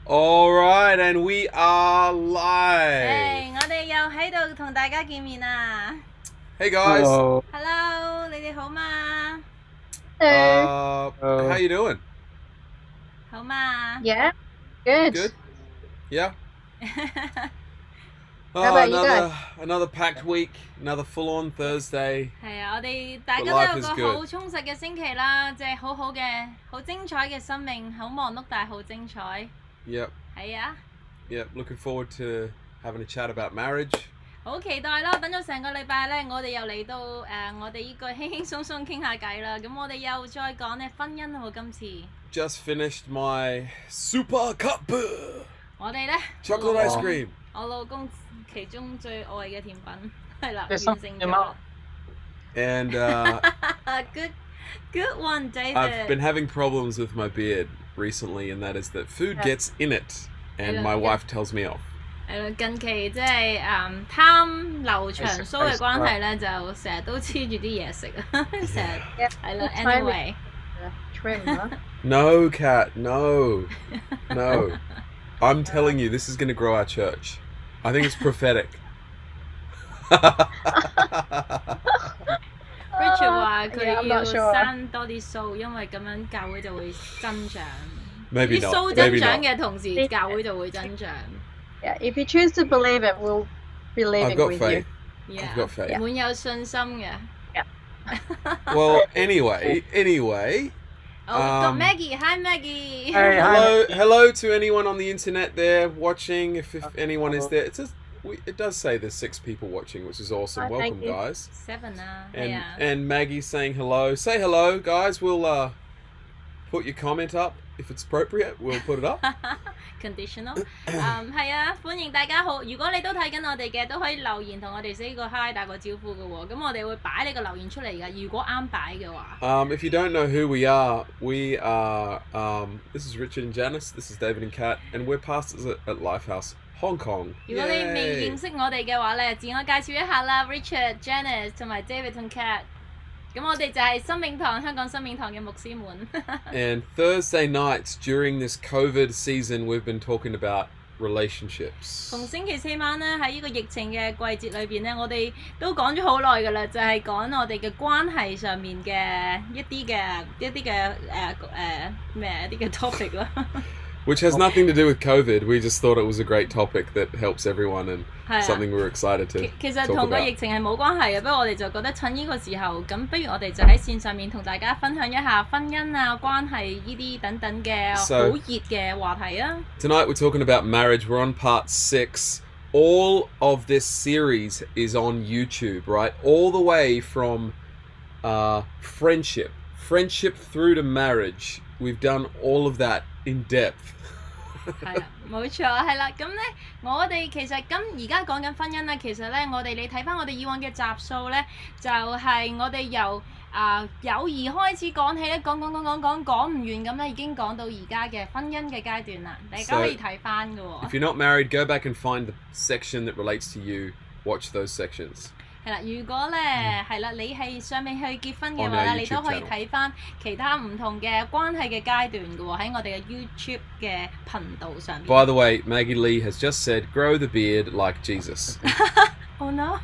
All right, and we are live. 我哋又喺度同大家見面啦。Hey guys. Hello， 你哋好嘛？ How you doing? 好嘛？ Yeah, good. Good. Yeah. How about you guys? Another packed week, another full-on Thursday. 係啊，我哋大家都有個好充實嘅星期啦，即係好好嘅、好精彩嘅生命，好忙碌但係好精彩。Yep. 係啊。Yep. Looking forward to having a chat about marriage. 好期待啦！等咗成個禮拜咧，我哋又嚟到我哋呢個輕輕鬆鬆傾下偈啦。咁我哋又再講咧婚姻喎，今次。Just finished my super cup. 我哋咧 chocolate ice cream. 我老公其中最愛嘅甜品係啦，完成咗。And good one, David. I've been having problems with my beard recently, and that is that food gets in it, and my wife tells me off. 係啦，近期即係貪留長鬚嘅關係咧，就成日都黐住啲嘢食啊，成日係啦。Anyway, trim. No, Kat, no. I'm telling you, this is going to grow our church. I think it's prophetic. Richard 話佢要生多啲鬚，因為咁樣教會就會增長。Maybe 啲 not. 鬚增長嘅同時，教會就會增長。Yeah, if you choose to believe it, we'll believe it with faith. you. I've got faith. 滿有信心嘅。Well, anyway. Maggie, hi Maggie. Hey, Hello to anyone on the internet there watching. If anyone is there, it does say there's 6 people watching, which is awesome. Welcome, guys. 7 And Maggie's saying hello. Say hello, guys. We'll put your comment up if it's appropriate. We'll put it up. Conditional. 係啊，歡迎大家好。如果你都睇緊我哋嘅，都可以留言同我哋 say 個 hi 打個招呼嘅喎。咁我哋會擺你個留言出嚟㗎。如果啱擺嘅話。If you don't know who we are, this is Richard and Janice. This is David and Kat, and we're pastors at Lifehouse Hong Kong. 如果你未認識我哋嘅話咧，自我介紹一下啦 ，Richard、Janice 同埋 David 同 Kat。咁我哋就係生命堂香港生命堂嘅牧師們。And Thursday nights during this COVID season, we've been talking about relationships. 逢星期4晚咧，喺呢個疫情嘅季節裏邊咧，我哋都講咗好耐㗎啦，就係講我哋嘅關係上面嘅一啲嘅 topic 啦。Which has nothing to do with COVID. We just thought it was a great topic that helps everyone and something we were excited to 其實 talk 同個 about. 疫情係冇關係嘅，不過我哋就覺得趁呢個時候，咁不如我哋就喺線上面同大家分享一下婚姻啊、關係呢啲等等嘅好熱嘅話題啊。Tonight we're talking about marriage. We're on part 6. All of this series is on YouTube, right? All the way from friendship through to marriage. We've done all of that in depth. 係啦，冇錯，係啦。咁咧，我哋其實而家講緊婚姻啦。其實咧，你睇翻我哋以往嘅集數咧，就係我哋由友誼開始講起咧，講唔完咁咧，已經講到而家嘅婚姻嘅階段啦。大家可以睇翻㗎喎。If you're not married, go back and find the section that relates to you. Watch those sections. 係啦，如果咧係啦，你係尚未去結婚嘅話咧，你都可以睇翻其他唔同嘅關係嘅階段嘅喎，喺我哋嘅 YouTube 嘅頻道上面。By the way, Maggie Lee has just said, grow the beard like Jesus. Oh no!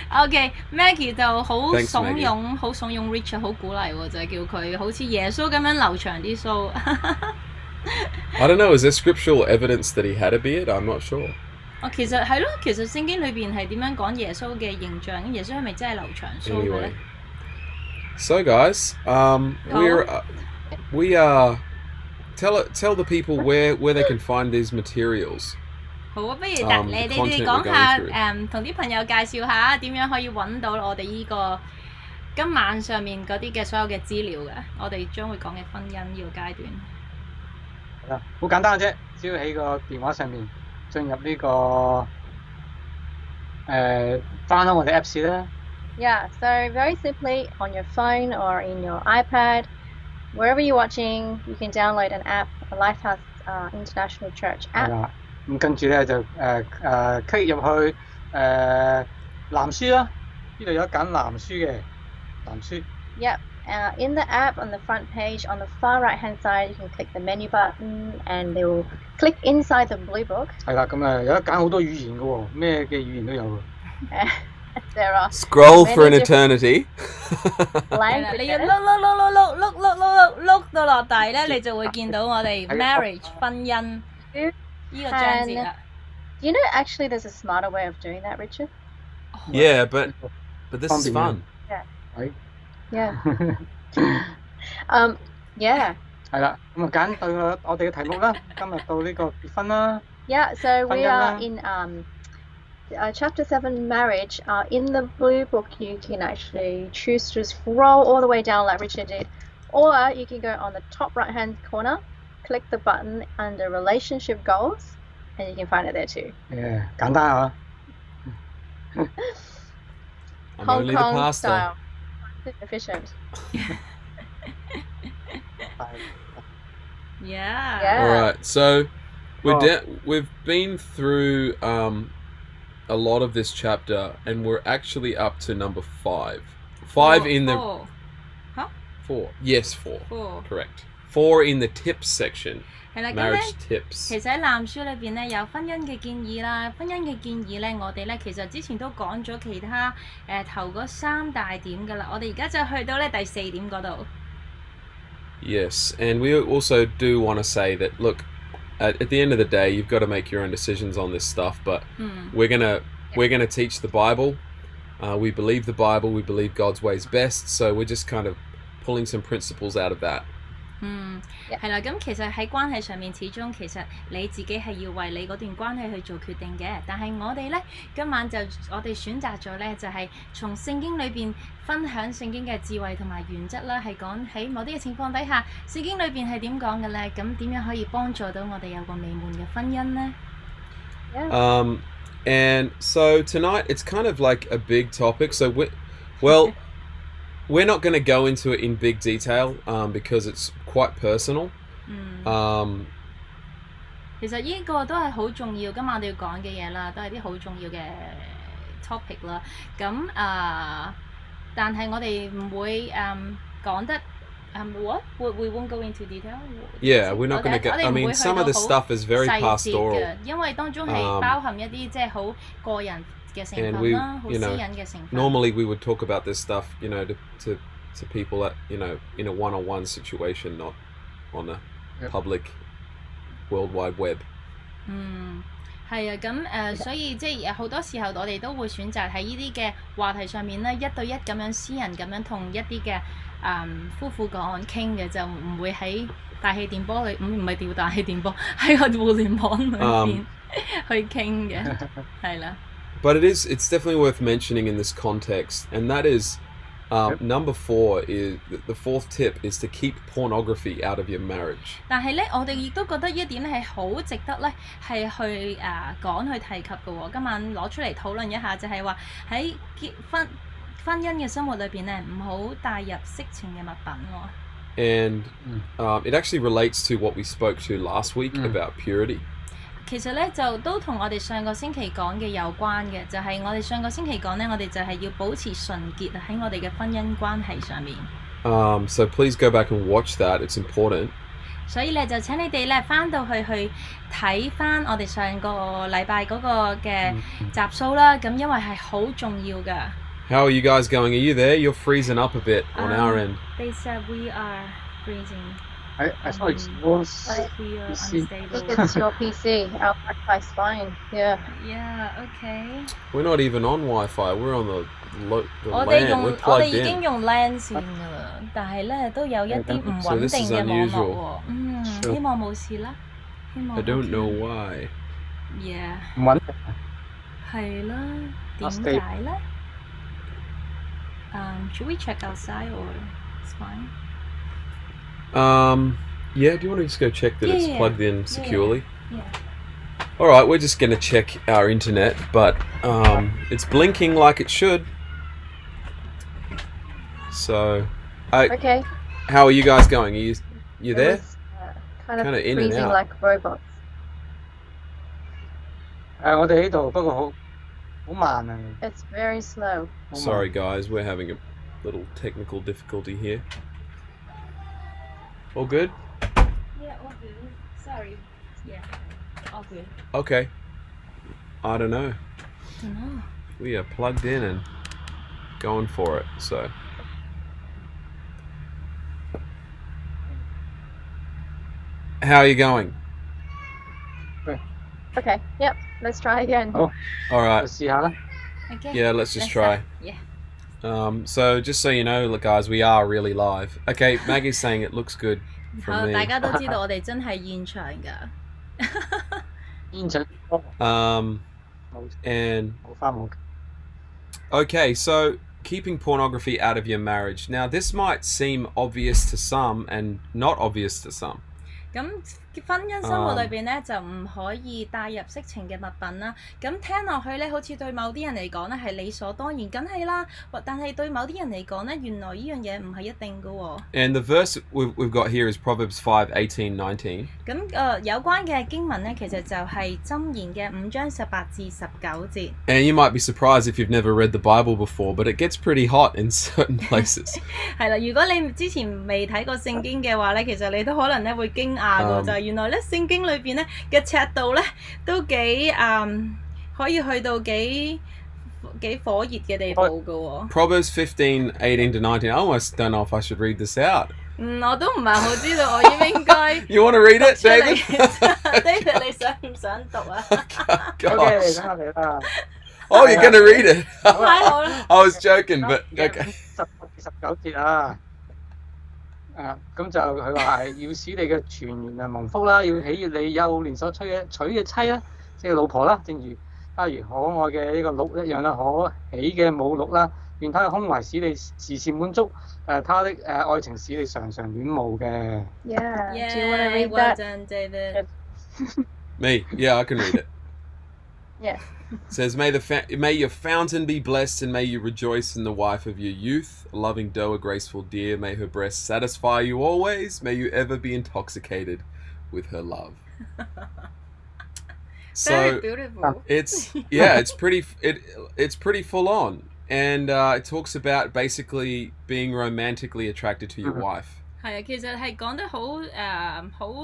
OK, Maggie 就好慫恿 Richard 好鼓勵喎，就係叫佢好似耶穌咁樣留長啲鬚。I don't know, is there scriptural evidence that he had a beard? I'm not sure. 其實係咯，其實聖經裏邊係點樣講耶穌嘅形象？耶穌係咪真係留長鬚嘅咧 So guys, tell the people where they can find these materials. 好啊，不如你哋講下同啲朋友介紹下點樣可以揾到我哋呢個今晚上面嗰啲嘅所有嘅資料嘅，我哋將會講嘅婚姻呢個階段。係啦，好簡單嘅啫，只要喺個電話上面進入呢個download我哋 Apps 啦。Yeah, so very simply on your phone or in your iPad, wherever you're watching, you can download an app, a Lifehouse International Church app. 係啦，咁跟住咧就click 入去藍書啦，呢度有揀藍書嘅藍書。Yep, In the app, on the front page, on the far right hand side, you can click the menu button and they will click inside the blue book. 係啦，咁有得揀好多語言嘅喎，咩嘅語言都有喎。There are Scroll for an many eternity. 係啦，你要 languages. 碌到落底咧，你就會見到我哋 marriage 婚姻呢個章節啦。Do you know actually there's a smarter way of doing that, Richard? Yeah, but this is fun. Yeah. Yeah. 係啦，咁啊揀對我哋嘅題目啦，今日到呢個結婚啦。Yeah, so we are 婚姻啦。 in chapter 7, marriage. In the blue book, you can actually choose to scroll all the way down like Richard did, or you can go on the top right hand corner, click the button under relationship goals, and you can find it there too. 簡單啊。 I'm Hong only the Kong pastor. style. Efficient. Yeah. Yeah. All right, so Oh. we've been through a lot of this chapter, and we're actually up to number 5. 5 in the 4. Yes, 4. 4 Correct. 4 in the tips section. 係啦，咁咧 Marriage tips. 其實喺藍書裏邊咧有婚姻嘅建議啦，婚姻嘅建議咧我哋咧其實之前都講咗其他頭嗰3大點㗎啦，我哋而家就去到咧第4點嗰度。Yes, and we also do want to say that, look, at the end of the day, you've got to make your own decisions on this stuff, but we're gonna teach the Bible. We believe the Bible. We believe God's way is best. So we're just kind of pulling some principles out of that. 係啦，咁其實喺關係上面，始終其實你自己係要為你嗰段關係去做決定嘅。但係我哋咧今晚我哋選擇咗咧，就係從聖經裏邊分享聖經嘅智慧同埋原則啦，係講喺某啲嘅情況底下，聖經裏邊係點講嘅咧？咁點樣可以幫助到我哋有個美滿嘅婚姻咧？ And so tonight it's kind of like a big topic. So we're not going to go into it in big detail because it's quite personal. 其實呢個都係好重要，今晚我哋要講嘅嘢啦，都係啲好重要嘅 topic 啦。咁但係我哋唔會講得what we won't go into detail. Yeah, we're not going to go. I mean, some of the stuff is very 細節 pastoral. 嘅，因為當中係包含一啲即係好個人嘅成 And 分啦，好 we, 私 you know, 隱嘅成分。 normally we would talk about this stuff, you know, to people that, you know, in a one-on-one situation, not on a public World Wide Web. 係啊，咁所以即係好多時候我哋都會選擇喺呢啲嘅話題上面咧，一對一咁樣私人咁樣同一啲嘅夫婦講傾嘅，就唔會喺大氣電波裏，唔係調大氣電波，喺個互聯網裏邊去傾嘅，係啦。But it's definitely worth mentioning in this context, and that is number 4 is the 4th tip is to keep pornography out of your marriage. 但係咧，我哋亦都覺得呢一點咧係好值得咧係去講去提及嘅喎。今晚攞出嚟討論一下，就係話喺婚姻嘅生活裏邊咧，唔好帶入色情嘅物品喎。And it actually relates to what we spoke to last week about purity. 其實咧就都同我哋上個星期講嘅有關嘅，就係我哋上個星期講咧，我哋就係要保持純潔喺我哋嘅婚姻關係上面。So please go back and watch that. It's important. 所以咧就請你哋咧翻到去睇翻我哋上個禮拜嗰個嘅集數啦，咁因為係好重要㗎。How are you guys going? Are you there? You're freezing up a bit on our end. They said we are freezing. I saw it was We are PC. I unstable. think it's your PC. Our Wi-Fi's fine. Yeah. Yeah, okay. We're not even on Wi-Fi. We're on the 我哋 LAN. We're 我哋 plugged 已經 in. 用 LAN 線㗎啦，但係咧都有一啲唔 So 穩 this 定 is 嘅網絡 unusual. 喎。希望冇事啦。希望 I don't 冇事 know why. Yeah，唔穩定。係啦。點解咧？Should we check outside or it's fine? Yeah, do you want to just go check that it's Yeah. plugged in securely? Yeah. All right, we're just going to check our internet, but it's blinking like it should. So, Okay. how are you guys going? Are you It there? was, kind of Kinda in and freezing out. like robots. 我哋呢度不過好慢啊。 It's very slow. 好慢 Sorry, guys, we're having a little technical difficulty here. All good? Yeah, all good. Sorry. Yeah, all good. Okay. I don't know. Don't know. We are plugged in and going for it. So. How are you going? Okay, yep, let's try again. 好， All 就 right. 試下啦。 Okay. Yeah, let's just Let's try. start. Yeah. So just so you know, look, guys, we are really live. Okay, Maggie's saying it looks good 好， from 大 me. 家都知道我哋真係現場㗎。現場冇 And 冇花冇。 okay, so keeping pornography out of your marriage. Now, this might seem obvious to some and not obvious to some. 咁婚姻生活裏邊咧就唔可以帶入色情嘅物品啦。咁聽落去咧，好似對某啲人嚟講咧係理所當然，梗係啦。但係對某啲人嚟講咧，原來呢樣嘢唔係一定㗎喎。And the verse we've got here is Proverbs 5:18-19. 咁有關嘅經文咧，其實就係箴言嘅5章18至19節。And you might be surprised if you've never read the Bible before, but it gets pretty hot in certain places. 係啦，如果你之前未睇過聖經嘅話咧，其實你都可能咧會驚訝㗎，就係原來咧聖經裏邊咧嘅尺度咧都幾可以去到幾火熱嘅地步㗎喎。Proverbs 15:18-19. I almost don't know if I should read this out. 我都唔係好知道我應唔應該 You want to read it, 出嚟 David? David 你想唔想讀啊？ OK， Gosh. 等下嚟啦。 Oh, you're going to read it. 太好啦！ I was joking, but okay. 19節啊。咁就佢話係要使你嘅全員蒙福啦，要喜悅你幼年所娶嘅妻啦，即係老婆啦，正如他如可愛嘅呢個鹿一樣啦，可喜嘅母鹿啦，願他嘅胸懷使你時時滿足，他的愛情使你常常戀慕嘅。Yeah. Yeah, Do you want to read well that? done, David. Me, yeah, I can read it. Yeah. It says, may your fountain be blessed, and may you rejoice in the wife of your youth, a loving doe, a graceful deer. May her breast satisfy you always. May you ever be intoxicated with her love. Very So beautiful. it's pretty full on, and it talks about basically being romantically attracted to your wife. 係啊，其實係講得好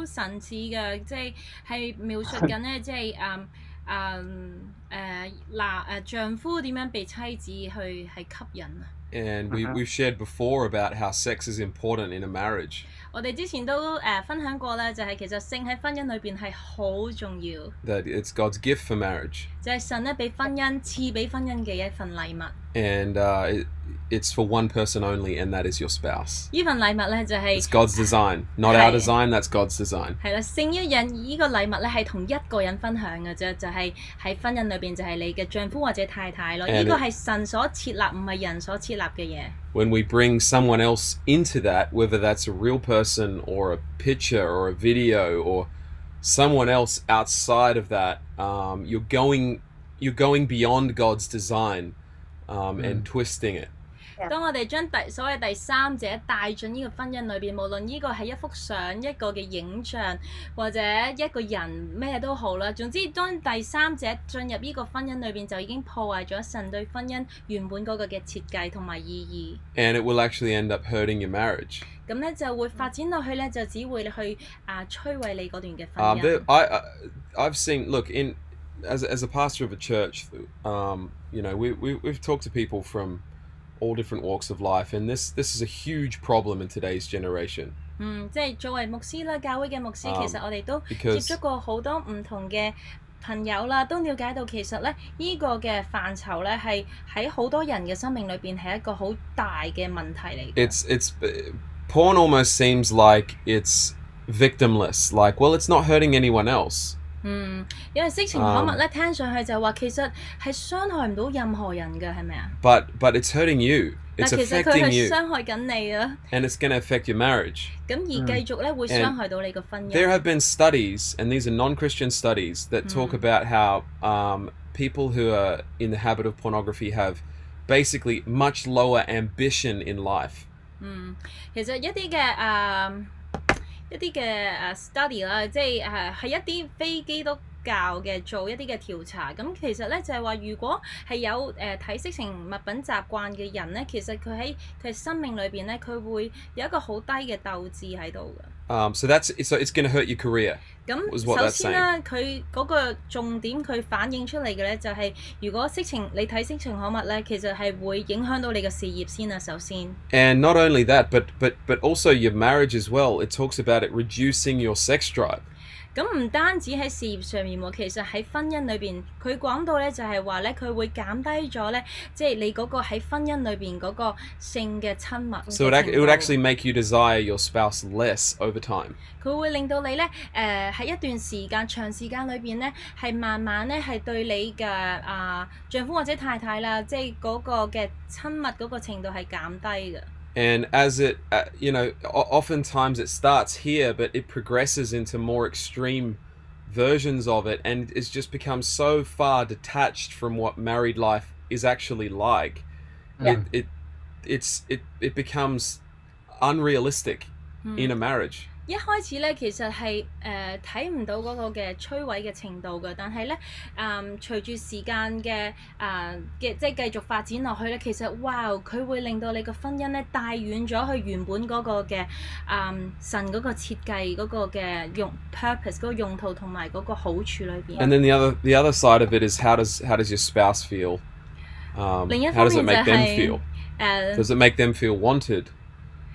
神似嘅，即係描述緊咧，即係丈夫點樣被妻子係吸引啊！ And we've shared before about how sex is important in a marriage. 我哋之前都分享過啦，就係其實性喺婚姻裏邊係好重要， That it's God's gift for marriage. 就係神咧俾婚姻賜俾婚姻嘅一份禮物。 And it's for one person only, and that is your spouse. 呢份禮物咧就係 It's God's design, not our design. That's God's design. 係啦，聖一人呢個禮物咧係同一個人分享嘅啫，就係喺婚姻裏邊就係你嘅丈夫或者太太咯。呢個係神所設立，唔係人所設立嘅嘢。 When we bring someone else into that, whether that's a real person or a picture or a video or someone else outside of that, you're going beyond God's design and twisting it. 當我哋將所謂第三者帶進呢個婚姻裏邊，無論呢個係一幅相、一個嘅影像或者一個人咩都好啦，總之當第三者進入呢個婚姻裏邊，就已經破壞咗神對婚姻原本嗰個嘅設計同埋意義。 And it will actually end up hurting your marriage. 咁咧就會發展落去咧，就只會去摧毀你嗰段嘅婚姻。I've seen, look, as a pastor of a church, we've talked to people from all different walks of life, and this is a huge problem in today's generation. 即係作為牧師啦，教會嘅牧師，其實我哋都接 because 觸過好多唔同嘅朋友啦，都了解到其實咧呢個嘅範疇咧係喺好多人嘅生命裏邊係一個好大嘅問題嚟嘅。it's porn almost seems like it's victimless, like, well, it's not hurting anyone else. 因為色情刊物咧聽上去就話其實係傷害唔到任何人嘅，係咪啊？ But it's hurting you. 但 It's 其實佢 affecting 係 you, 傷害緊你啊！ and it's going to affect your marriage. 咁而繼續咧會傷害到你個婚姻。 There have been studies, and these are non-Christian studies, that talk about how people who are in the habit of pornography have basically much lower ambition in life. 其實一啲嘅study 啦，即係係一啲非基督教嘅做一啲嘅調查，咁其實咧就係話，如果係有睇色情物品習慣嘅人咧，其實佢喺佢生命裏邊咧，佢會有一個好低嘅鬥志喺度嘅。So it's going to hurt your career. 咁首先啦，佢嗰個重點佢反映出嚟嘅咧，就係如果你睇色情刊物咧，其實係會影響到你嘅事業先啊。首先。And not only that, but also your marriage as well. It talks about it reducing your sex drive. 咁唔單止喺事業上面喎，其實喺婚姻裏邊，佢講到咧就係話咧，佢會減低咗咧，即係你嗰個喺婚姻裏邊嗰個性嘅親密。So it would actually make you desire your spouse less over time. 佢會令到你咧喺一段長時間裏邊咧，係慢慢咧係對你嘅丈夫或者太太啦，即係嗰個嘅親密嗰個程度係減低嘅。And as it, oftentimes it starts here, but it progresses into more extreme versions of it, and it's just becomes so far detached from what married life is actually like. Yeah. It becomes unrealistic in a marriage. 一開始咧，其實係睇唔到嗰個嘅摧毀嘅程度嘅，但係咧隨住時間嘅即係繼續發展落去咧，其實佢會令到你個婚姻咧帶遠咗去原本嗰個嘅神嗰個設計嗰個嘅purpose 嗰個用途同埋嗰個好處裏邊。And then the other side of it is how does your spouse feel? How does it make them feel? Does it make them feel wanted,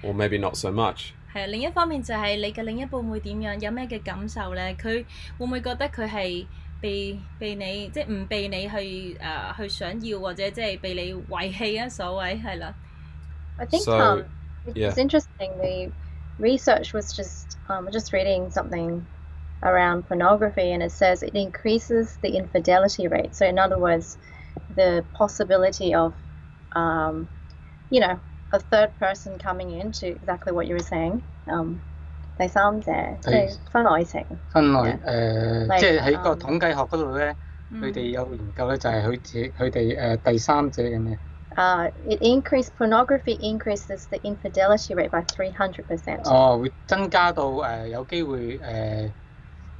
or maybe not so much? 係另一方面就係你嘅另一半會點樣，有咩嘅感受咧？佢會唔會覺得佢係被你即係唔被你去想要，或者即係被你遺棄啊？所謂係啦。I think it's interesting. The research was just reading something around pornography, and it says it increases the infidelity rate. So in other words, the possibility of a third person coming into exactly what you were saying. 第三者即係婚外情。婚外即係喺個統計學嗰度咧，佢哋有研究咧，就係佢哋第三者嘅咩pornography increases the infidelity rate by 300%. 哦，會增加到有機會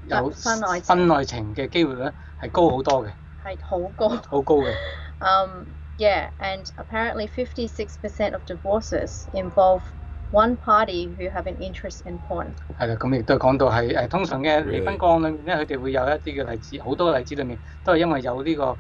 有婚外情嘅機會咧係高好多嘅。係好高。好高嘅。Yeah, and apparently 56% of divorces involve one party who have an interest in porn. 係啦，咁亦都講到係通常嘅離婚個案裏面咧，佢哋會有一啲嘅例子，好多例子裏面都係因為有呢個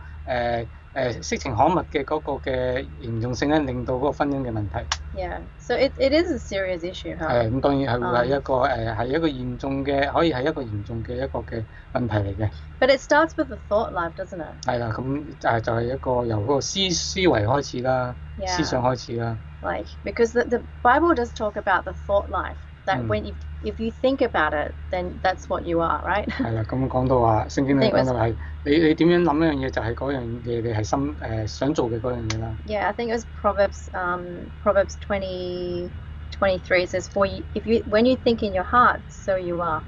色情刊物嘅嗰個嘅嚴重性咧，令到嗰個婚姻嘅問題。Yeah, so it is a serious issue. 係咁，當然係會係一個嚴重嘅，可以係一個嚴重嘅一個嘅問題嚟嘅。But it starts with the thought life, doesn't it? 係啦，咁就係一個由嗰個思維開始啦，思想開始啦。Like because the Bible does talk about the thought life. That when if you think about it, then that's what you are, right? 係啦，咁講到話聖經裏講到係你點樣諗一樣嘢，就係嗰樣嘢你係想做嘅嗰樣嘢啦。Yeah, I think it was Proverbs 20:23 says, "For when you think in your heart, so you are."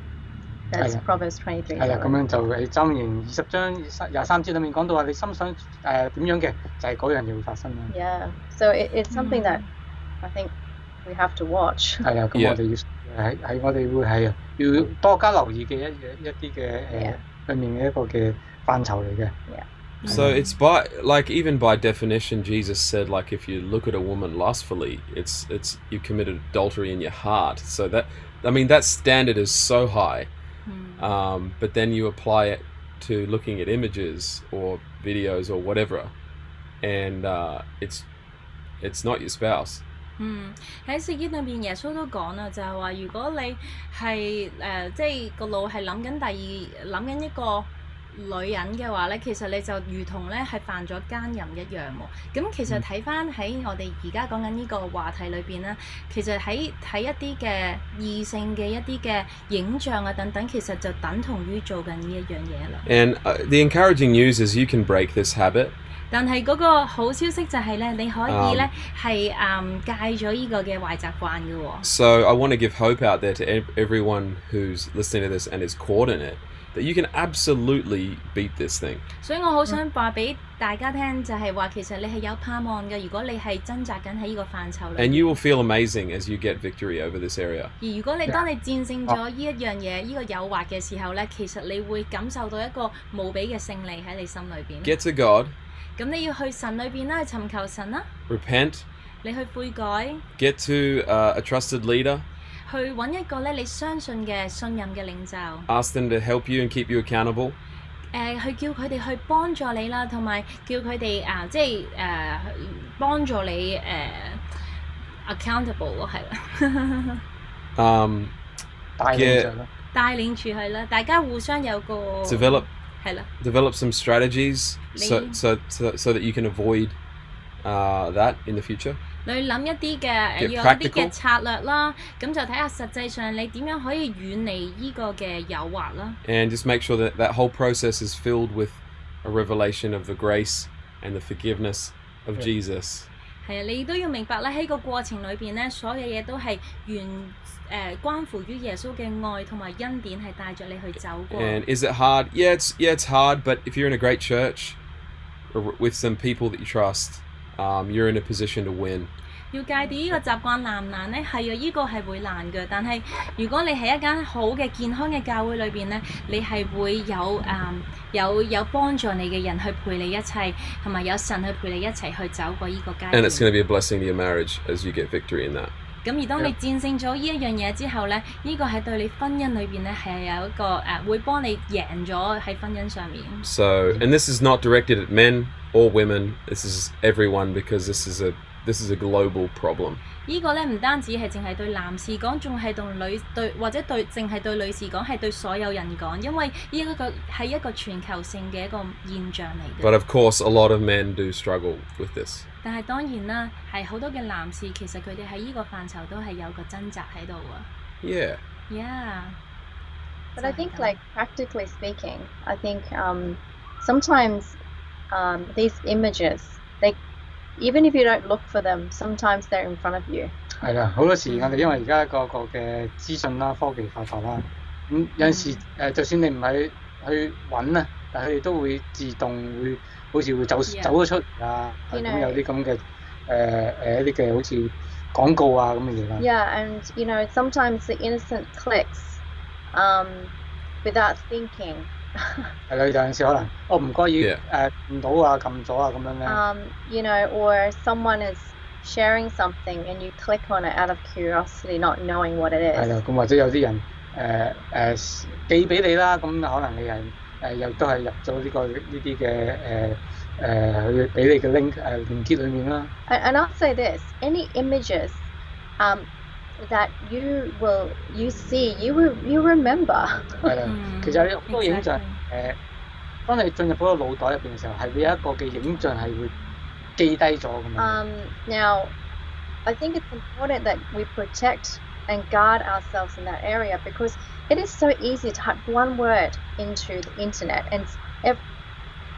That's Proverbs 23. 係啦，咁樣就喺箴言20章23節裏面講到話，你心想點樣嘅，就係嗰樣嘢會發生啦。Yeah, so it's something that I think we have to watch. 係啊，咁我哋要我哋會係要多加留意嘅一啲嘅裏面嘅一個嘅範疇嚟嘅。Yeah. So it's even by definition, Jesus said if you look at a woman lustfully, it's you committed adultery in your heart. So that standard is so high. But then you apply it to looking at images or videos or whatever, and it's not your spouse. 喺聖經裏邊，耶穌都講啦，就係話如果你係即係個腦係諗緊一個女人嘅話咧，其實你就如同咧係犯咗奸淫一樣喎。咁其實睇翻喺我哋而家講緊呢個話題裏邊咧，其實喺睇一啲嘅異性嘅一啲嘅影像啊等等，其實就等同於做緊呢一樣嘢啦。And the encouraging news is you can break this habit. 但係嗰個好消息就係咧，你可以咧係戒咗呢個嘅壞習慣嘅喎。So I want to give hope out there to everyone who's listening to this and is caught in it. that you can absolutely beat this thing. 所以我好想話俾大家聽，就係話其實你係有盼望嘅。如果你係掙扎緊喺呢個範疇裏 And you will feel amazing as you get victory over this area. 而如果當你戰勝咗呢一樣嘢、呢個誘惑嘅時候咧，其實你會感受到一個無比嘅勝利喺你心裏邊。 Get to God. 咁你要去神裏邊啦，去尋求神啦， Repent. 你去悔改， Get to a trusted leader. 去揾一個咧你相信嘅、信任嘅領袖。 Ask them to help you and keep you accountable. 去叫佢哋去幫助你啦，同埋叫佢哋幫助你accountable 係啦。帶領住佢啦，大家互相有個 develop some strategies so that you can avoid that in the future. 你諗一啲嘅要有一啲嘅策略啦，咁就睇下實際上你點樣可以遠離呢個嘅誘惑啦。And just make sure that whole process is filled with a revelation of the grace and the forgiveness of Jesus. 係啊，你都要明白咧，喺個過程裏邊咧，所有嘢都係關乎於耶穌嘅愛同埋恩典，係帶着你去走過。And is it hard? Yeah, it's hard. But if you're in a great church with some people that you trust, you're in a position to win. 要戒掉呢個習慣難唔難呢？係啊，呢個係會難嘅。但係如果你喺一間好嘅健康嘅教會裏邊呢，你係會有幫助你嘅人去陪你一齊，同埋有神去陪你一齊去走過呢個階段。And it's going to be a blessing to your marriage as you get victory in that. 咁而當你戰勝咗呢一樣嘢之後呢，呢個係對你婚姻裏邊呢係有一個會幫你贏咗喺婚姻上面。So, and this is not directed at men or women. This is everyone because this is a global problem. 呢個咧唔單止係淨係對男士講，仲係或者淨係對女士講，係對所有人講，因為呢一個係一個全球性嘅一個現象嚟嘅。But of course, a lot of men do struggle with this. 但係當然啦，係好多嘅男士其實佢哋喺呢個範疇都係有個掙扎喺度啊。Yeah. Yeah. But I think, like, practically speaking, I think sometimes these images, even if you don't look for them, sometimes they're in front of you. 係啦，好多時我哋因為而家個嘅資訊啦、科技發達啦，咁有陣時就算你唔係去揾啊，但係佢哋都會自動會好似會走咗出嚟啊，咁有啲咁嘅一啲嘅好似廣告啊咁嘅嘢啦。Yeah, and sometimes the innocent clicks without thinking. 係啦，有陣時可能唔該要唔到啊，撳咗啊咁樣咧。Or someone is sharing something and you click on it out of curiosity, not knowing what it is. 係啦，咁或者有啲人寄俾你啦，咁可能你係又都係入咗呢啲嘅佢俾你嘅 link 連結裡面啦。And I'll say this: any images that you see, you remember. 係啦，其實有好多影像當你進入嗰個腦袋入邊嘅時候，係會有一個嘅影像係會記低咗咁樣。Now, I think it's important that we protect and guard ourselves in that area because it is so easy to type one word into the internet and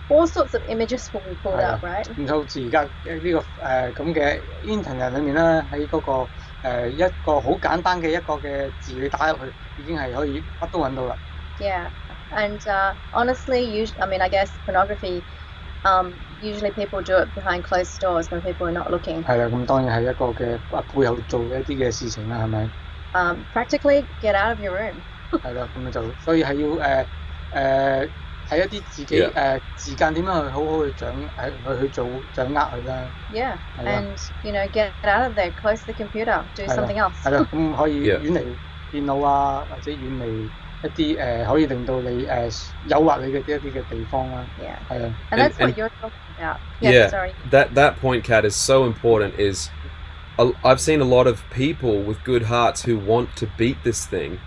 all sorts of images will be pulled up, right? 咁好似而家呢個咁嘅 internet 裏面啦，喺嗰個一個好簡單嘅一個嘅字你打入去，已經係可以乜都揾到啦。Yeah, and honestly, I guess pornography. Usually people do it behind closed doors when people are not looking. 係啦，咁當然係一個嘅背後做嘅一啲嘅事情啦，係咪？Practically get out of your room. 係啦，咁就所以係要睇一啲自己時間點樣去好好去掌握佢啦。Yeah, and get out of there, close the computer, do something else. 係啦，咁可以遠離電腦啊，或者遠離一啲可以令到你誘惑你嘅一啲嘅地方啦。Yeah. 係啊。And that's what you're talking about. Yeah. Sorry. That point, Kat, is so important. I've seen a lot of people with good hearts who want to beat this thing,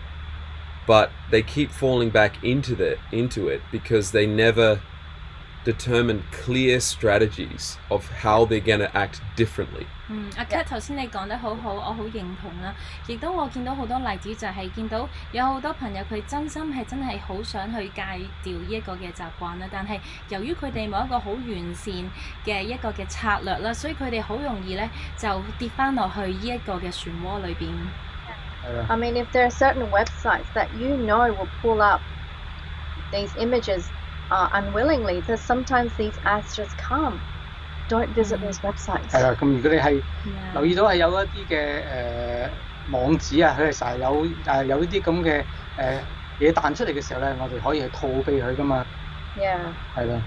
but they keep falling back into it because they never determine clear strategies of how they're going to act differently. 阿 Kat 頭先你講得好好，我好認同啦。亦都我見到好多例子，就係見到有好多朋友佢真心係真係好想去戒掉呢一個嘅習慣啦，但係由於佢哋冇一個好完善嘅一個嘅策略啦，所以佢哋好容易咧就跌翻落去呢一個嘅漩渦裏邊。I mean, if there are certain websites that will pull up these images unwillingly. So sometimes these ads just come. Don't visit those websites. 係啦，咁如果你係 Yeah. 留意到係有一啲嘅網址啊，佢哋成日有呢啲咁嘅嘢彈出嚟嘅時候咧，我哋可以去套避佢噶嘛。Yeah. 係啦。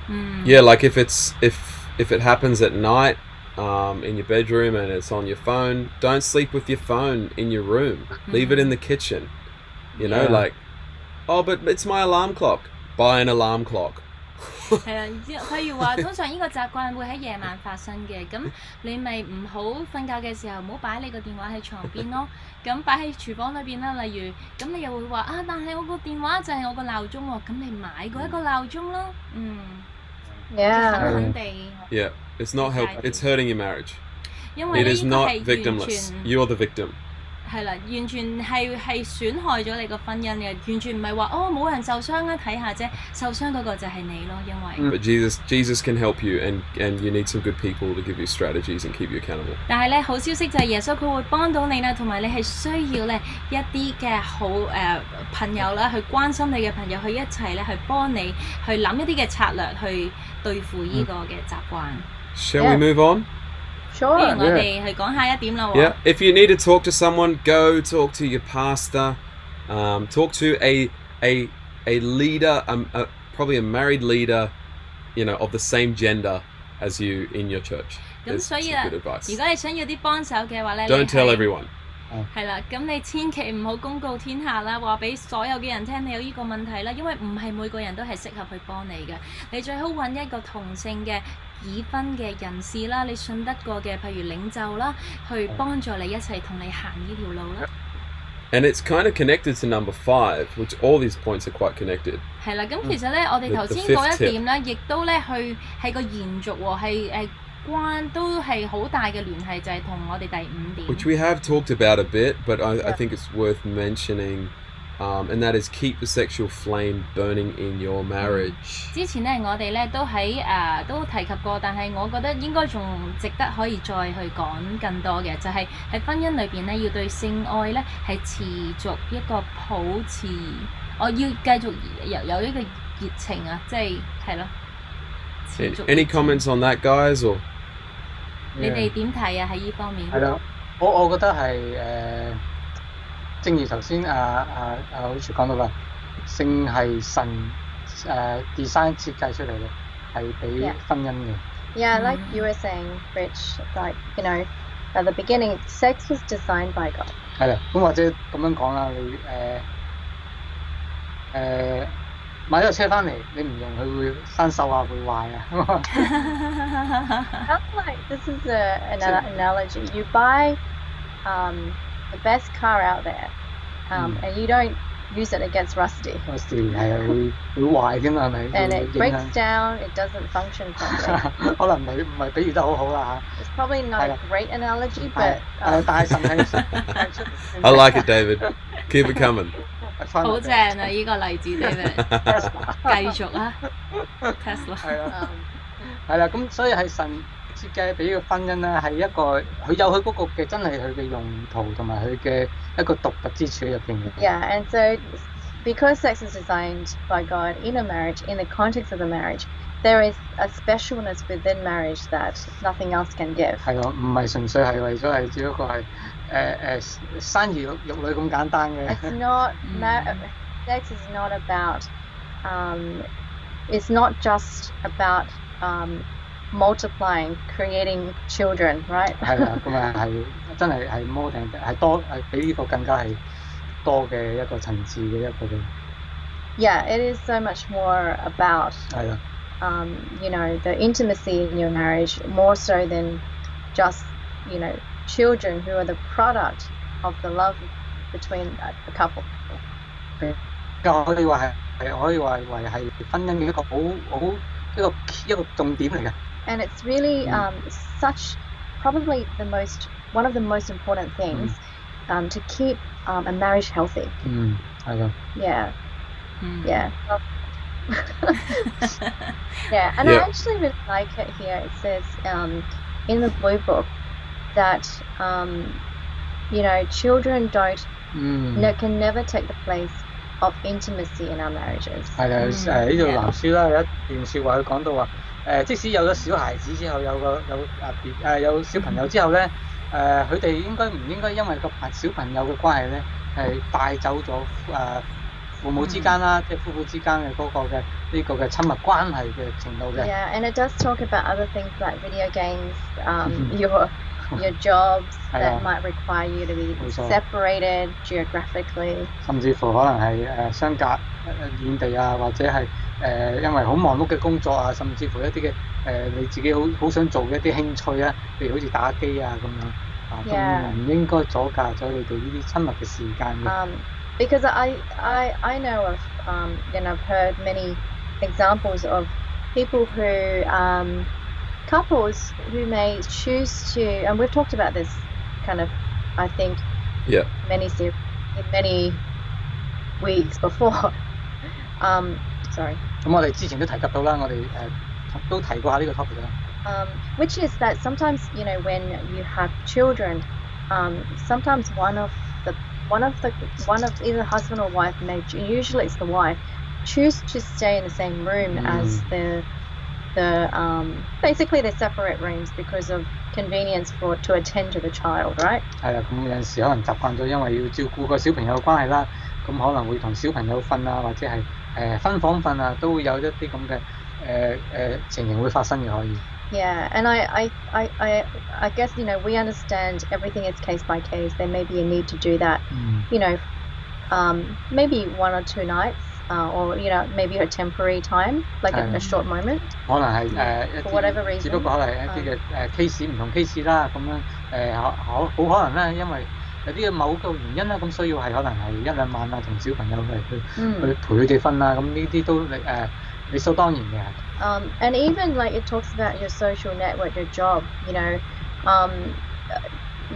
Yeah, like if it happens at night in your bedroom and it's on your phone, don't sleep with your phone in your room. Leave it in the kitchen. You know, Yeah. like, oh, but it's my alarm clock. Buy an alarm clock. 係啦，譬如話，通常呢個習慣會喺夜晚發生嘅，咁你咪唔好瞓覺嘅時候唔好擺你個電話喺床邊咯，咁擺喺廚房裏邊啦。例如，咁你又會話啊，但係我個電話就係我個鬧鐘喎，咁你買過一個鬧鐘咯，Yeah. 狠地。 Yeah, it's not help. It's hurting your marriage. 因為 It 呢 is 個 not 係完 victimless. 全 You're the victim. 係啦，完全係損害咗你個婚姻嘅，完全唔係話哦冇人受傷啦，睇下啫，受傷嗰個就係你咯，因為。But Jesus can help you, and you need some good people to give you strategies and keep you accountable. 但係咧，好消息就係耶穌佢會幫到你啦，同埋你係需要咧一啲嘅好朋友啦，去關心你嘅朋友，去一齊咧去幫你去諗一啲嘅策略去對付呢個嘅習慣。Shall we move on? 不 Sure. 如我哋去講下一點啦喎。 Yeah. If you need to talk to someone, go talk to your pastor. Talk to a leader, probably a married leader, of the same gender as you in your church. 咁 There's 所以 some 啦， good advice. 如果你想要啲幫手嘅話咧， Don't tell everyone. 係啦，咁你千祈唔好公告天下啦，話俾所有嘅人聽你有呢個問題啦，因為唔係每個人都係適合去幫你嘅。你最好揾一個同性嘅已婚嘅人士啦，你信得過嘅，譬如領袖啦，去幫助你一齊同你行呢條路啦。And it's kind of connected to number 5, which all these points are quite connected. 係啦，咁其實咧，我哋頭先 The 嗰 fifth 一點咧，亦都咧去係個延續喎，係都係好大嘅聯繫，就係同我哋第5點。 Which we have talked about a bit, but I think it's worth mentioning, and that is keep the sexual flame burning in your marriage. 之前咧，我哋咧都都提及過，但係我覺得應該仲值得可以再去講更多嘅，就係喺婚姻裏邊咧，要對性愛咧係持續一個保持，我要繼續有一個熱情啊，即係咯，持續。Any comments on that, guys? Or 你哋點睇啊？喺呢方面？係啦，我覺得係正如頭先好似講到啦，性係神design 設計出嚟嘅，係俾婚姻嘅。Yeah, like you were saying, Rich, like, at the beginning, sex was designed by God. 係啦，咁或者咁樣講啦，你買咗個車翻嚟，你唔用佢會生鏽啊，會壞啊。Kind of like, this is an analogy. You buy the best car out there, and you don't use it, it gets rusty. Rusty 係啊，會壞添啊，係咪？ And it breaks down, it doesn't function properly. 可能唔係比喻得好好啦 It's probably not a great analogy, but 嚇。但係神係 I like it, David. Keep it coming. 好正啊！呢個例子，David，繼續啊 ，Tesla。係啦，咁所以係神設計俾個婚姻咧，係一個佢有佢嗰個嘅真係佢嘅用途同埋佢嘅一個獨特之處入邊嘅。Yeah, and so because sex is designed by God in a marriage, in the context of a marriage, there is a specialness within marriage that nothing else can give. 係咯，唔係純粹係為咗係只不過係生兒育女咁簡單嘅。It's not sex is not about it's not just about multiplying, creating children, right? 係啦，咁啊係真係 more than 係多係比呢個更加係多嘅一個層次嘅一個嘅。Yeah, it is so much more about 係啦。the intimacy in your marriage, more so than just, children who are the product of the love between a couple. 可以話係婚姻嘅一個好一個重點嚟嘅。And it's really such probably one of the most important things to keep a marriage healthy. 係咯。Yeah. Yeah. Yeah, and I actually really like it here. It says in the Blue Book that children can never take the place of intimacy in our marriages. 係啦，呢度藍書啦有一段説話佢講到話，即使有咗小孩子之後，有小朋友之後咧，佢哋應該唔應該因為個小朋友嘅關係咧，係帶走咗父母之間啦，即係夫婦之間嘅嗰個嘅呢個嘅親密關係嘅程度嘅。Yeah, and it does talk about other things like video games, your jobs that might require you to be separated geographically. 甚至乎可能係相隔遠地啊，或者係因為好忙碌嘅工作啊，甚至乎一啲嘅你自己好想做嘅一啲興趣啊，譬如好似打機啊咁樣啊，都唔應該阻隔咗你哋呢啲親密嘅時間嘅。Because I know of and I've heard many examples of people who couples who may choose to, and we've talked about this kind of, I think, many weeks before. Sorry. 咁我哋之前都提及到啦，我哋都提過下呢個 topic 啦。Which is that sometimes, you know, when you have children, sometimes one of either husband or wife may, usually it's the wife, choose to stay in the same room as the basically they separate rooms because of convenience to attend to the child, right? 係啊，咁有陣時可能習慣咗，因為要照顧個小朋友嘅關係啦，咁可能會同小朋友瞓啊，或者係分房瞓啊，都會有一啲咁嘅情形會發生嘅可以。Yeah, and I guess, you know, we understand everything is case by case. There may be a need to do that, you know, maybe 1 or 2 nights, or, you know, maybe a temporary time, like a short moment. 可能係一 for whatever reason. 只不過可能係一啲嘅case 唔同 case 啦，咁樣好可能咧，因為有啲嘅某個原因啦，咁需要係可能係1-2晚啊，同小朋友去陪佢哋瞓啦，咁呢啲都理所當然嘅。And even like it talks about your social network, your job, you know,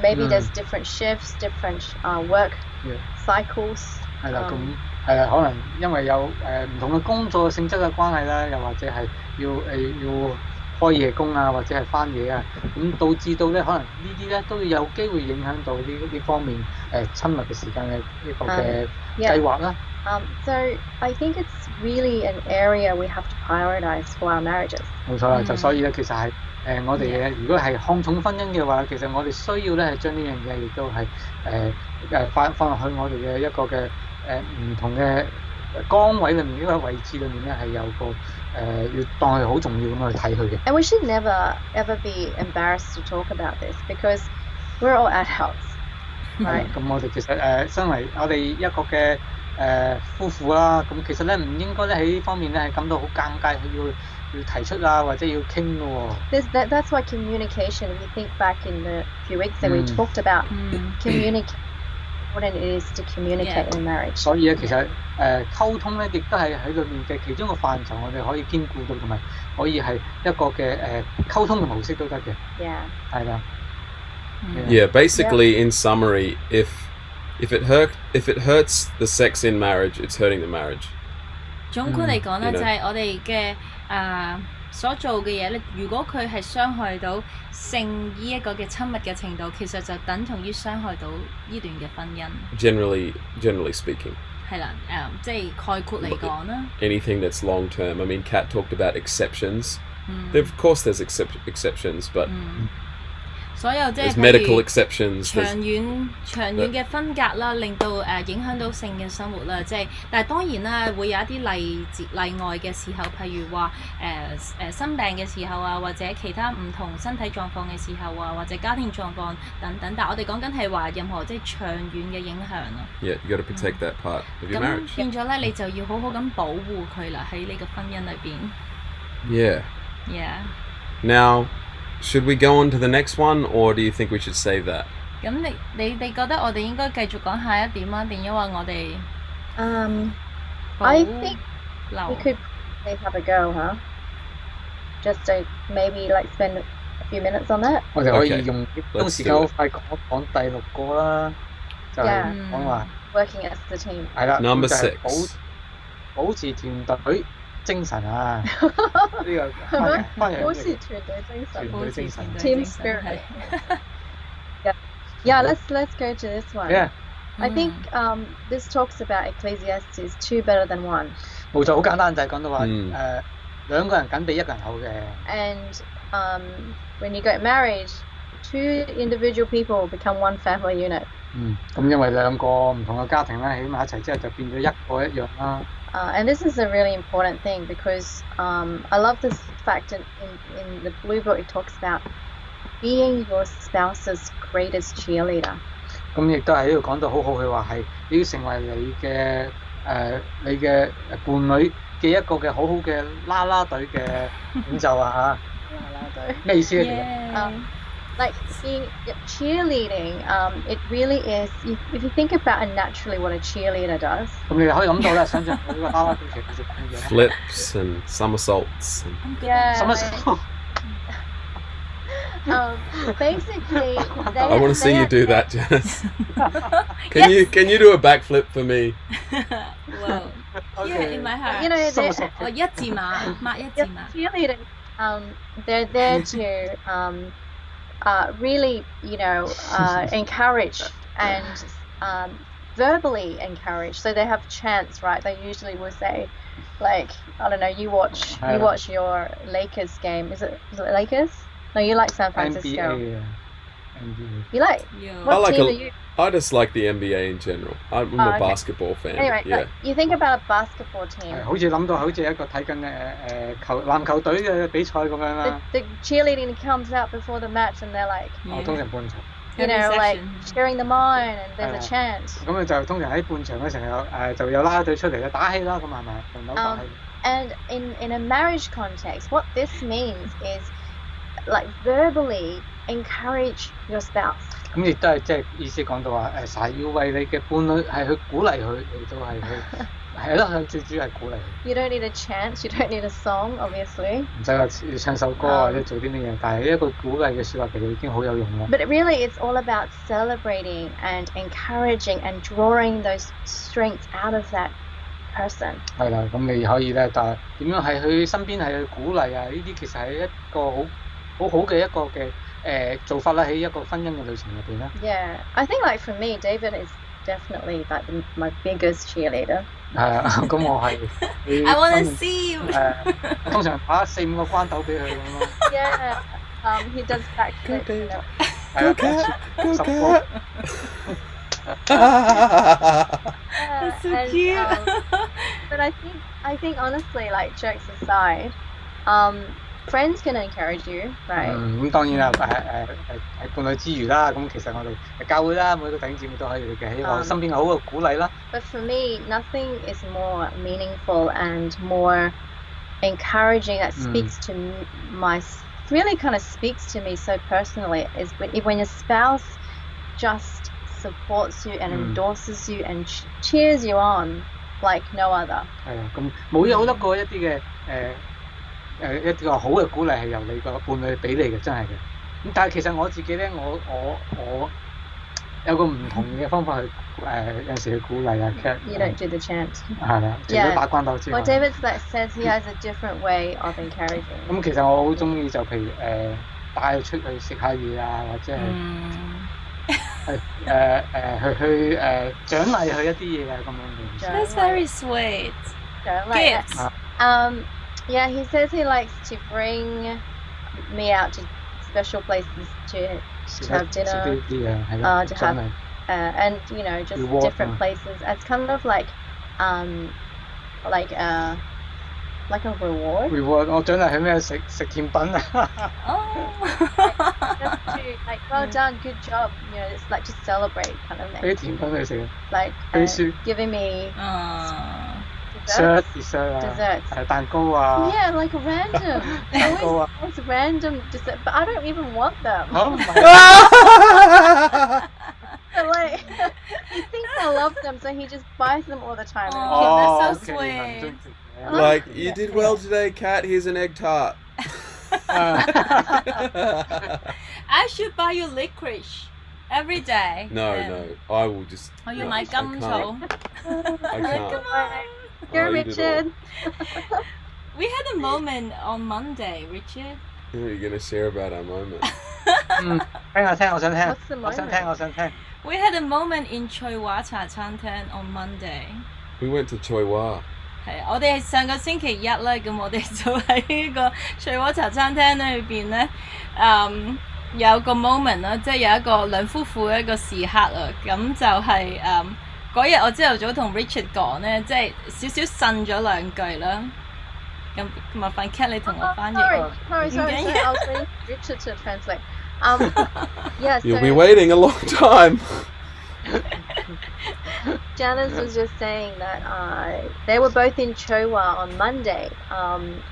maybe there's different shifts, different work cycles. 係啦，咁可能因為有唔同嘅工作性質嘅關係啦，又或者係要開夜工啊，或者係翻嘢啊，咁導致到咧可能呢啲咧都有機會影響到呢方面親密嘅時間嘅呢個嘅計劃啦。So I think it's really an area we have to prioritize for our marriages. 冇錯啦，就所以咧，其實係我哋如果係看重婚姻嘅話，其實我哋需要咧係將呢樣嘢亦都係放落去我哋嘅一個嘅唔同嘅崗位裏面，呢個位置裏面咧係有個要當係好重要咁去睇佢嘅。And we should never ever be embarrassed to talk about this because we're all adults, right? 咁我哋其實身為我哋一個嘅夫婦啦，咁其實咧唔應該咧喺呢方面咧係感到好尷尬，要提出啊或者要傾嘅喎。That's why communication. If you think back in the few weeks that we talked about communicate, what it is to communicate in marriage. 所以咧，其實溝通咧亦都係喺裏面嘅其中一個範疇，我哋可以兼顧到，同埋可以係一個嘅溝通嘅模式都得嘅。Yeah. 係啦。Yeah, basically in summary, if it hurts the sex in marriage, it's hurting the marriage. 總括嚟講咧，就係我哋嘅所做嘅嘢咧，如果佢係傷害到性呢一個嘅親密嘅程度，其實就等同於傷害到呢段嘅婚姻。Generally speaking. 係啦，即係概括嚟講啦。Anything that's long term. I mean, Kat talked about exceptions. Of course, there's exceptions, but 所有即係 medical exceptions. 長遠嘅分隔啦，令到影響到性嘅生活啦，即係，但係當然啦，會有一啲例外嘅時候，譬如話生病嘅時候啊，或者其他唔同身體狀況嘅時候啊，或者家庭狀況等等。但係我哋講緊係話任何即係長遠嘅影響咯。Yeah, you got to protect that part of your marriage. 咁變咗咧，你就要好好咁保護佢啦，喺你個婚姻裏邊。Yeah. Yeah. Now, should we go on to the next one, or do you think we should save that? 咁你哋覺得我哋應該繼續講下一點啊？定因為我哋I think we could have a go, huh? Just to maybe like spend a few minutes on that. 我哋可以用啲時間好快講第6個啦，就係講話 working as a team. 係啦 Number 6. 保持團隊精神啊！呢個翻嚟保持團隊精神。團隊精神 Team spirit. Yeah, let's go to this one. Yeah. I think this talks about Ecclesiastes 2 better than 1. 冇錯，好簡單就係講到話嗯兩個人緊比一個人好嘅。 And when you get married, 2 individual people become 1 family unit. 咁因為兩個唔同嘅家庭咧，起埋一齊之後就變咗一個一樣啦。And this is a really important thing because I love this fact in the Blue Book. It talks about being your spouse's greatest cheerleader. 咁亦都喺呢度講到好好，佢話係你要成為你嘅伴侶嘅一個嘅好好嘅啦啦隊嘅領袖啊嚇。咩意思咧？ Like being cheerleading, it really is. If you think about it naturally, what a cheerleader does. 咁你可以諗到咧，想象佢呢個啦啦隊其實係乜嘢 Flips and somersaults. Yeah. 什麼 Basically, I want to see you do that, Janice. Can you do a backflip for me? Wow. Yeah, in my heart. You know, 什麼什麼 Oh, 一字馬，抹一字馬。 cheerleaders, they're there to really, encourage and verbally encourage. So they have chants, right? They usually will say, like, I don't know, you watch your Lakers game. Is it Lakers? No, you like San Francisco. NBA. You like? Yeah. What I like team a- are you? I just like the NBA in general. I'm a okay. basketball fan. Anyway, yeah. like, you think about a basketball team. 係好似諗到好似一個睇緊籃球隊嘅比賽咁樣啦。 The cheerleading comes out before the match, and they're like, 通常半場。 you know, Every like section. cheering them on, and there's a Yeah. chant. 咁就通常喺半場嘅時候就有啦啦隊出嚟咧打氣啦，咁係咪？輪流打氣。 And in a marriage context, what this means is like verbally encourage your spouse. 咁亦都係即係意思講到話成日要為你嘅伴侶係去鼓勵佢，亦都係去係咯，最主要係鼓勵佢。 You don't need a chant, you don't need a song, obviously. 唔使話要唱首歌或者做啲咩嘢，但係一個鼓勵嘅説話其實已經好有用啦。 But really, it's all about celebrating and encouraging and drawing those strengths out of that person. 係啦，咁你可以咧，但係點樣係佢身邊係去鼓勵啊？呢啲其實係一個好嘅一個嘅做法啦，喺一個婚姻嘅旅程入邊啦。 Yeah, I think like for me, David is definitely like my biggest cheerleader. 係啊，咁我係 I wanna see you. 通常打4-5個關鬥俾佢咁咯。 Yeah, he does backflips. You know. Go cat! Go 10 cat! That's so and, cute. But I think honestly, like jokes aside, friends can encourage you, right? 咁當然啦，喺伴侶之餘啦，咁其實我哋教會啦，每個弟兄姊妹都可以嘅，希望身邊有好嘅鼓勵啦。 But for me, nothing is more meaningful and more encouraging that speaks to really kind of speaks to me so personally is when your spouse just supports you and endorses you and cheers you on like no other. 係啊，咁冇有得過一啲嘅一個好嘅鼓勵係由你個伴侶俾你嘅，真係嘅。咁但係其實我自己咧，我有個唔同嘅方法去有陣時去鼓勵啊。You don't do the chant. 係啦，除咗打關鬥之外。 Well, David says he has a different way of encouraging. 咁其實我好中意就譬如帶佢出去食下嘢啊，或者係去獎勵佢一啲嘢啊咁樣嘅。 That's very sweet. Gifts. Yeah, he says he likes to bring me out to special places to have dinner, 食啲嘢係啦， to 獎 have 勵。 and you know just Reward, different places as kind of like a reward. reward 我獎勵佢咩？食甜品啊！ Oh. Just to like well done, good job. You know, it's like to celebrate kind of 俾 thing. 啲甜品佢食啊 Like 俾雪 giving me Aw. desserts. 啊 Desserts. 蛋糕啊 Yeah, like random. 蛋糕 Always 啊 it's random dessert, but I don't even want them. 唔係 But like, he thinks I love them, so he just buys them all the time. Oh. that's so ，OK， sweet. 唔中意食嘅 Like, you did well today, Kat. Here's an egg tart. I should buy you licorice every day. No, And- no. I will just. 我要 no, 買 I 金 can't. 草。 I can't. Come on. You're Oh, you did Richard. We had a moment on Monday, Richard. What are you going to share about our moment? 聽下聽，我想聽 What's the， 我想聽， moment？ 我想聽。 We had a moment in 翠華茶餐廳 on Monday。 We went to Choi Hua. 係啊，我哋上個星期一咧，咁我哋就喺呢個翠華茶餐廳裏邊咧，有個 moment 啦，即係有一個兩夫婦嘅一個時刻啊，咁就係嗰日我朝頭早同 Richard 講咧，即係少少呻咗兩句啦。咁麻煩 Cat 你同我翻譯。Sorry. I was waiting for Richard to translate. Yeah. You'll So be waiting a long time. Janice was just saying that they were both in Chowa on Monday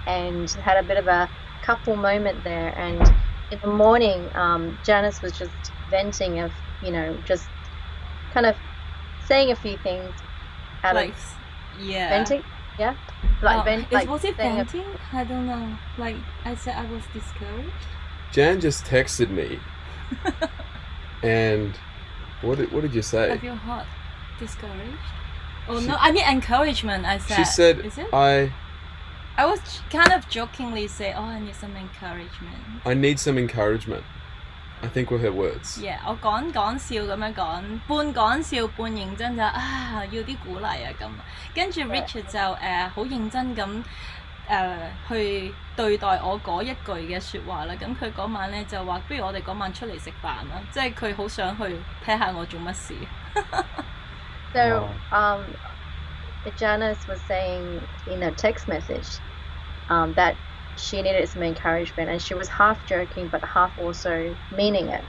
and had a bit of a couple moment there. And in the morning, Janice was just venting of, just kind of saying a few things out Like, of yeah. venting. Yeah. Like was it saying venting? I don't know. Like I said, I was discouraged. Jan just texted me, and what did you say? I feel hot. Discouraged? Oh no, I mean encouragement. I said. She said, Is it? I was kind of jokingly say, "Oh, I need some encouragement." need some encouragement. I think were her words. Yeah， 我講笑咁樣講，半講笑半認真就要啲鼓勵啊咁。跟住 Richard 就好認真咁去對待我嗰一句嘅説話啦。咁佢嗰晚咧就話，不如我哋嗰晚出嚟食飯啦，即係佢好想去睇下我做乜事。So, Janice was saying in a text message that she needed some encouragement, and she was half joking but half also meaning it.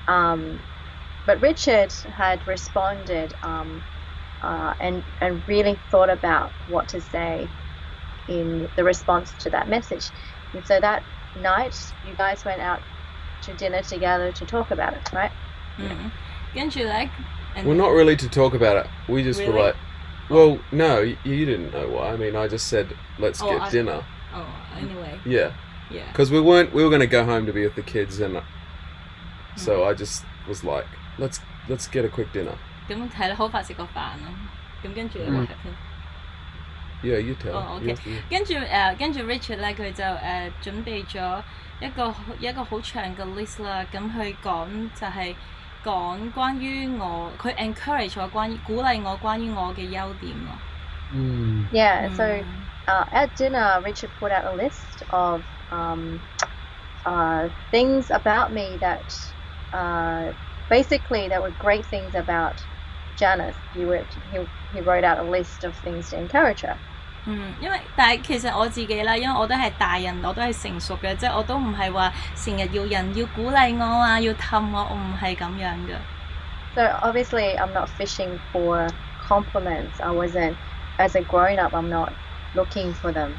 But Richard had responded and really thought about what to say in the response to that message. And so that night, you guys went out to dinner together to talk about it, right? 跟住咧 Well, not really to talk about it. We just were Really? like, well, no, you didn't know why. I mean, I just said, let's Oh, get dinner. Oh, anyway. Yeah, Yeah. because we were going to go home to be with the kids, and so I just was like, let's get a quick dinner. 咁係啦，好快食個飯啦。咁跟住話係 Yeah, you tell. Oh, okay. You have to- 跟住 Richard 咧，佢就準備咗一個好長嘅 list 啦。咁佢講就係講關於我，佢 encourage 我鼓勵我關於我嘅優點咯。Yeah, so at dinner, Richard put out a list of things about me that basically there were great things about Janice. He wrote out a list of things to encourage her. 但係其實我自己啦，因為我都係大人，我都係成熟嘅，即係我都唔係話成日要人要鼓勵我啊，要氹我，我唔係咁樣嘅。So obviously, I'm not fishing for compliments. I wasn't, as a grown-up, I'm not looking for them.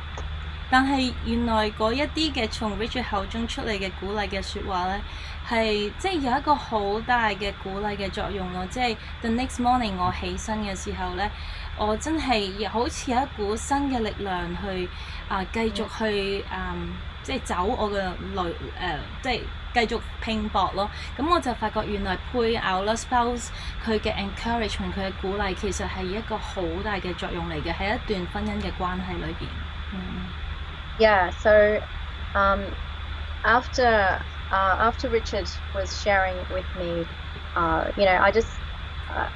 但係原來嗰一啲嘅從 Richard 口中出嚟嘅鼓勵嘅説話咧，係即係有一個好大嘅鼓勵嘅作用咯。即係 the next morning 我起身嘅時候咧，我真係好似有一股新嘅力量去繼續去即係走我嘅路即係繼續拼搏咯。咁我就發覺原來配偶啦 spouse 佢嘅 encouragement 佢嘅鼓勵其實係一個好大嘅作用嚟嘅，喺一段婚姻嘅關係裏邊。Yeah, so after Richard was sharing with me, I just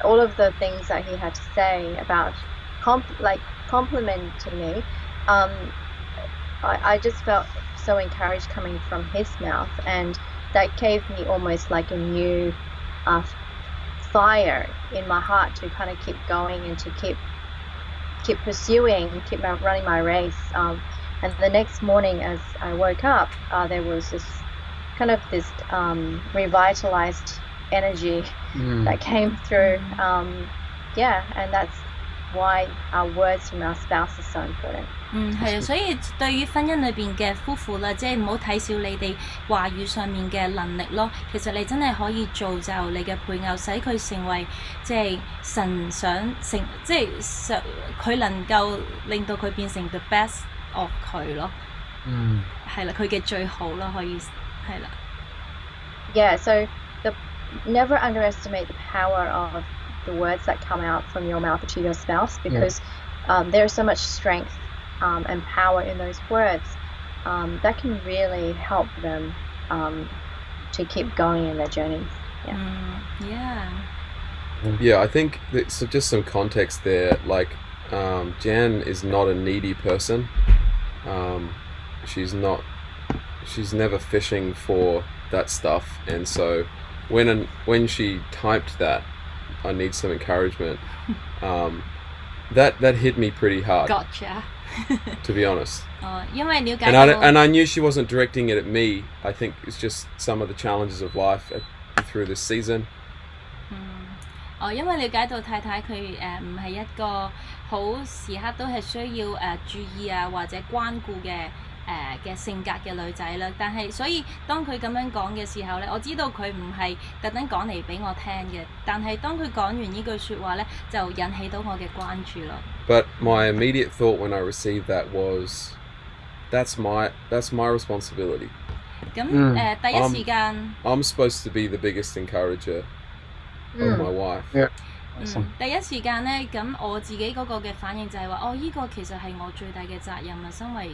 all of the things that he had to say about complimenting me, I just felt so encouraged coming from his mouth, and that gave me almost like a new fire in my heart to kind of keep going and to keep pursuing, keep running my race. And the next morning, as I woke up, there was this kind of revitalized energy that came through. And that's why our words from our spouse is so important. 係啊，所以對於婚姻裏邊嘅夫婦啦，即係唔好睇小你哋話語上面嘅能力咯。其實你真係可以造就你嘅配偶，使佢成為即係神想成，即係佢能夠令到佢變成 the best of 佢咯。係啦，佢嘅最好咯，可以係啦。Yeah, so never underestimate the power of the words that come out from your mouth to your spouse, because there's so much strength and power in those words that can really help them to keep going in their journey. Yeah, I think it's just some context there. Like, Jan is not a needy person. She's never fishing for that stuff, and so when she typed that, I need some encouragement. That hit me pretty hard. Gotcha. To be honest. 因為了解 And I knew she wasn't directing it at me. I think it's just some of the challenges of life through this season. 因為了解到太太佢唔係一個好時刻都係需要注意啊或者關顧嘅性格嘅女仔啦，但係所以當佢咁樣講嘅時候咧，我知道佢唔係特登講嚟俾我聽嘅，但係當佢講完呢句説話咧，就引起到我嘅關注咯。But my immediate thought when I received that was, that's my responsibility. 咁第一時間 I'm supposed to be the biggest encourager of my wife. 第一時間咧，咁我自己嗰個嘅反應就係話，呢個其實係我最大嘅責任啊！身為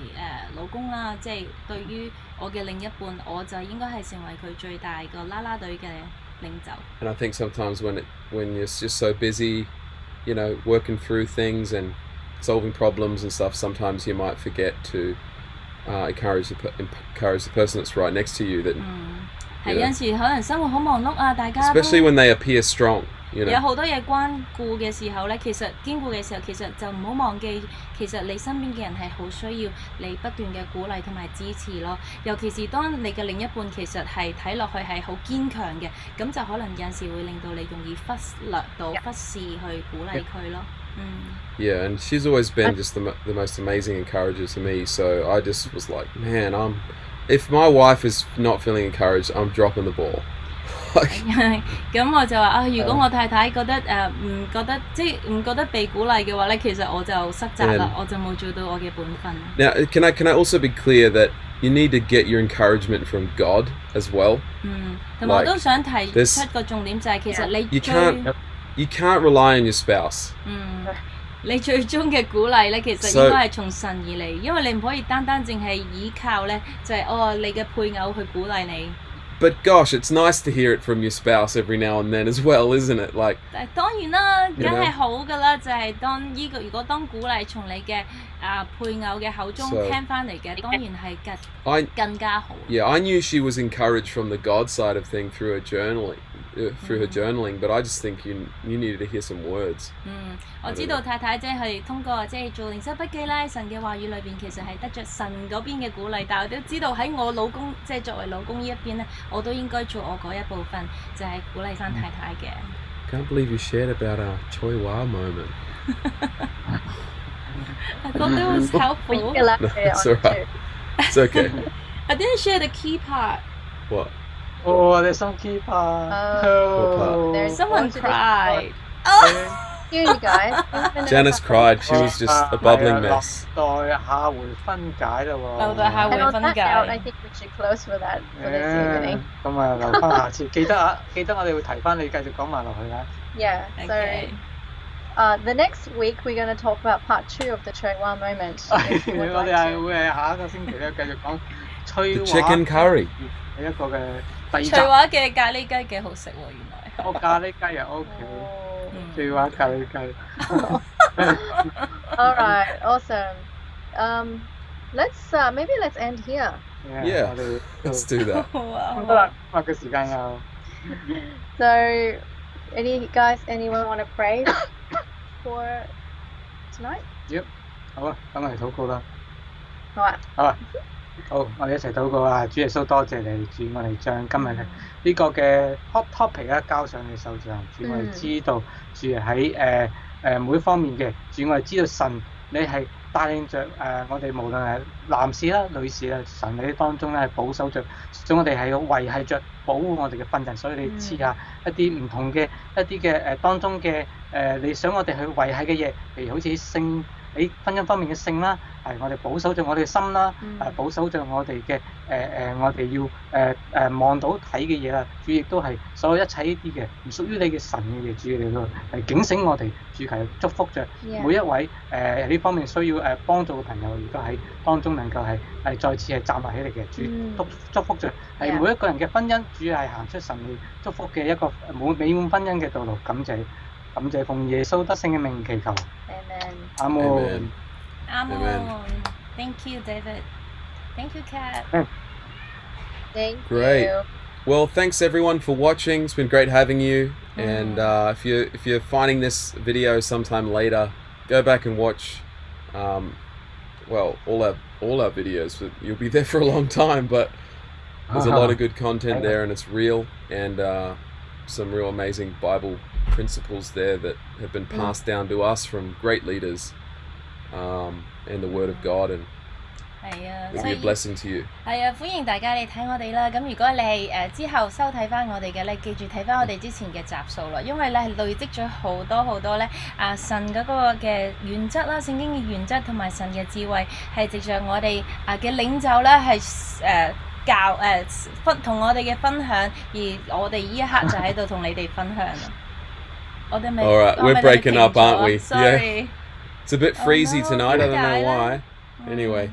老公啦，即係對於我嘅另一半，我就應該係成為佢最大個啦啦隊嘅領袖。And I think sometimes when you're just so busy, working through things and solving problems and stuff, sometimes you might forget to encourage the person that's right next to you. That 係有陣時可能生活好忙碌啊，大家都 especially when they appear strong. 有好多嘢關顧嘅時候咧，其實兼顧嘅時候，其實就唔好忘記，其實你身邊嘅人係好需要你不斷嘅鼓勵同埋支持咯。尤其是當你嘅另一半其實係睇落去係好堅強嘅，咁就可能有陣時會令到你容易忽略到、忽視去鼓勵佢咯。Yeah, and she's always been just the most amazing encourager to me. So I just was like, man, if my wife is not feeling encouraged, I'm dropping the ball. 咁我就話如果我太太覺得唔覺得被鼓勵嘅話咧，其實我就失責啦，我就冇做到我嘅本分。Now, can I also be clear that you need to get your encouragement from God as well? 同埋我都想提出個重點就係其實你 you can't rely on your spouse. 你最終嘅鼓勵咧，其實應該係從神而嚟，因為你唔可以單單淨係依靠咧，就係你嘅配偶去鼓勵你。But gosh, it's nice to hear it from your spouse every now and then as well, isn't it? Like, 當然啦，梗係好噶啦，就係如果當鼓勵從你嘅配偶嘅口中聽翻嚟嘅，當然係更加好。Yeah, I knew she was encouraged from the God side of things through her journaling, but I just think you needed to hear some words. 我知道太太係通過做靈修筆記啦，神嘅話語裏邊其實係得着神嗰邊嘅鼓勵，但我都知道喺我老公作為老公呢一邊咧，我都應該做我嗰一部分，就係鼓勵翻太太嘅。Can't believe you shared about our Choi Wah moment. I thought that was helpful. No, it's alright. It's okay. I didn't share the key part. What? Oh, there's some key part. Oh, someone cried. You guys. Janice cried. She was just a bubbling mess. 留待下回分解啦喎。留待下回分解。I think we should close for that for this evening. 咁啊，留翻下次。記得我哋會提翻你繼續講埋落去啦。Yeah. Okay. So, the next week we're going to talk about part 2 of the Choi Wah moment. 我哋係會係下一個星期咧繼續講翠華 chicken curry 係一個嘅第二集。翠華嘅咖喱雞幾好食喎，原來。咖喱雞啊 OK。翠華咖喱雞。All right, awesome. Let's end here. Yeah, let's do that. 好啦，今日嘅時間又。So, anyone want to pray for tonight? Yep. 好啊，等我嚟禱告啦。好啊。好，我哋一齊禱告啊！主耶穌，多謝你，主，我哋將今日呢個嘅 hot topic 咧交上你手上，主，我哋知道，主喺每一方面嘅，主，我哋知道神你係帶領着我哋無論係男士啦、女士啦，神你當中咧係保守着，所以我哋係維係着保護我哋嘅婚姻，所以你賜下一啲唔同嘅當中嘅你想我哋去維係嘅嘢，譬如好似喺婚姻方面嘅性啦，我哋保守著我哋嘅心啦，保守著我哋嘅我哋要望到睇嘅嘢啦。主亦都係所有一切呢啲嘅唔屬於你嘅神嘅嘢，主嚟到係警醒我哋，主係祝福著每一位呢方面需要幫助嘅朋友，如果喺當中能夠係再次係站立起嚟嘅，主祝福著係每一個人嘅婚姻，主係行出神嘅祝福嘅一個美滿婚姻嘅道路。感謝奉耶穌得勝嘅名祈求。Amen. 阿門。啱 Amen. Thank you, David. Thank you, Kat. Thank Great. you. Well, thanks everyone for watching. It's been great having you. And if you're finding this video sometime later, go back and watch. Well, all our videos. You'll be there for a long time, but there's a lot of good content there, and it's real, and some real amazing Bible principles there that have been passed down to us from great leaders, and the Word of God, and 係啊， it'll be a blessing to you. 係啊，歡迎大家嚟睇我哋啦。咁如果你係之後收睇翻我哋嘅咧，記住睇翻我哋之前嘅集數啦，因為咧係累積咗好多咧神嗰個嘅原則啦，聖經嘅原則同埋神嘅智慧係藉著我哋嘅領袖咧係教同我哋嘅分享，而我哋呢一刻就喺度同你哋分享啦。我哋咪 All right, we're breaking up, aren't we? Sorry. It's a bit freezy no, tonight. I don't know 點解咧？ why. Anyway.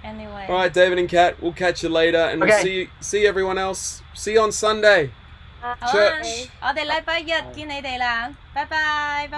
Anyway. All right, David and Kat, we'll catch you later, and we'll see everyone else. See you on Sunday. 好啊， Church. 我哋禮拜日見你哋啦，拜拜。